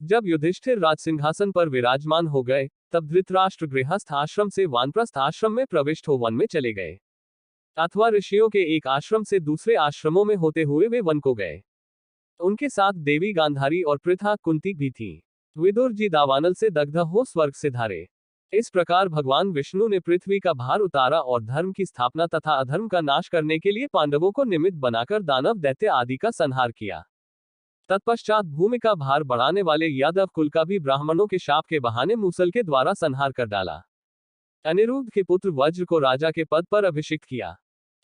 जब युधिष्ठिर राज सिंहासन पर विराजमान हो गए, तब धृतराष्ट्र गृहस्थ आश्रम से वानप्रस्थ आश्रम में प्रविष्ट हो वन में चले गए, अथवा ऋषियों के एक आश्रम से दूसरे आश्रमों में होते हुए वे वन को गए। उनके साथ देवी गांधारी और पृथा कुंती भी थी। विदुर जी दावानल से दग्ध हो स्वर्ग से धारे। इस प्रकार भगवान विष्णु ने पृथ्वी का भार उतारा और धर्म की स्थापना तथा अधर्म का नाश करने के लिए पांडवों को निमित्त बनाकर दानव दैत्य आदि का संहार किया। तत्पश्चात भूमि का भार बढ़ाने वाले यादव कुल का भी ब्राह्मणों के शाप के बहाने मूसल के द्वारा संहार कर डाला। अनिरुद्ध के पुत्र वज्र को राजा के पद पर अभिषिक्त किया।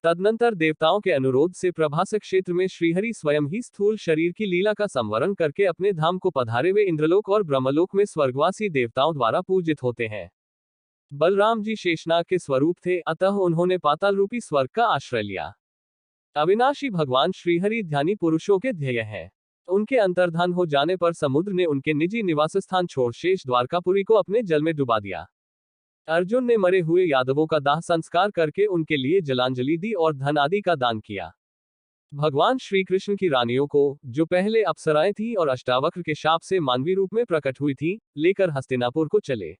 तदनंतर देवताओं के अनुरोध से प्रभास क्षेत्र में श्रीहरि स्वयं ही स्थूल शरीर की लीला का संवरण करके अपने धाम को पधारे वे इंद्रलोक और ब्रह्मलोक में स्वर्गवासी देवताओं द्वारा पूजित होते हैं। बलराम जी शेषनाग के स्वरूप थे, अतः उन्होंने पाताल रूपी स्वर्ग का आश्रय लिया। अविनाशी भगवान श्रीहरि ध्यानी पुरुषों के ध्येय हैं। उनके अंतर्धान हो जाने पर समुद्र ने उनके निजी निवास स्थान छोड़ शेष द्वारकापुरी को अपने जल में डुबा दिया। अर्जुन ने मरे हुए यादवों का दाह संस्कार करके उनके लिए जलांजलि दी और धन आदि का दान किया। भगवान श्री कृष्ण की रानियों को, जो पहले अप्सराएं थी और अष्टावक्र के शाप से मानवी रूप में प्रकट हुई थी, लेकर हस्तिनापुर को चले।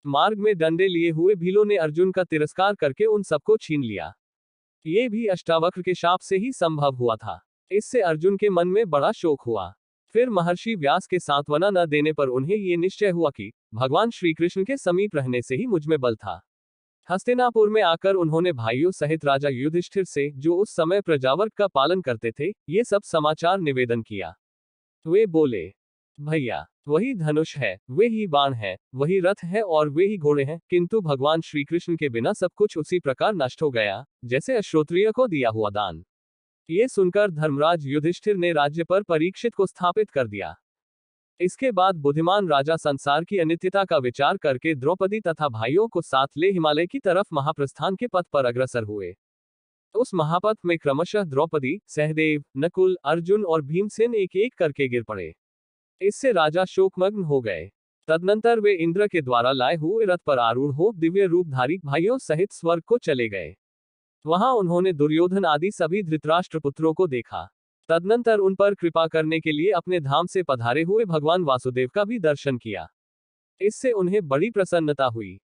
मार्ग में डंडे लिए हुए भीलों ने अर्जुन का तिरस्कार करके उन सबको छीन लिया। ये भी अष्टावक्र के शाप से ही संभव हुआ था। इससे अर्जुन के मन में बड़ा शोक हुआ। फिर महर्षि व्यास के सांत्वना न देने पर उन्हें ये निश्चय हुआ कि भगवान श्री कृष्ण के समीप रहने से ही मुझमें बल था। हस्तिनापुर में आकर उन्होंने भाइयों सहित राजा युधिष्ठिर से, जो उस समय प्रजावर्ग का पालन करते थे, ये सब समाचार निवेदन किया। वे बोले, भैया, वही धनुष है, वे ही बाण है, वही रथ है और वे ही घोड़े हैं, किंतु भगवान श्री कृष्ण के बिना सब कुछ उसी प्रकार नष्ट हो गया जैसे अश्रोत्रिय को दिया हुआ दान। ये सुनकर धर्मराज युधिष्ठिर ने राज्य पर परीक्षित को स्थापित कर दिया। इसके बाद बुद्धिमान राजा संसार की अनित्यता का विचार करके द्रौपदी तथा भाइयों को साथ ले हिमालय की तरफ महाप्रस्थान के पथ पर अग्रसर हुए। उस महापथ में क्रमशः द्रौपदी, सहदेव, नकुल, अर्जुन और भीमसेन एक एक करके गिर पड़े। इससे राजा शोकमग्न हो गए। तदनंतर वे इंद्र के द्वारा लाए हुए रथ पर आरूढ़ हो दिव्य रूपधारी भाइयों सहित स्वर्ग को चले गए। वहां उन्होंने दुर्योधन आदि सभी धृतराष्ट्र पुत्रों को देखा। तदनंतर उन पर कृपा करने के लिए अपने धाम से पधारे हुए भगवान वासुदेव का भी दर्शन किया। इससे उन्हें बड़ी प्रसन्नता हुई।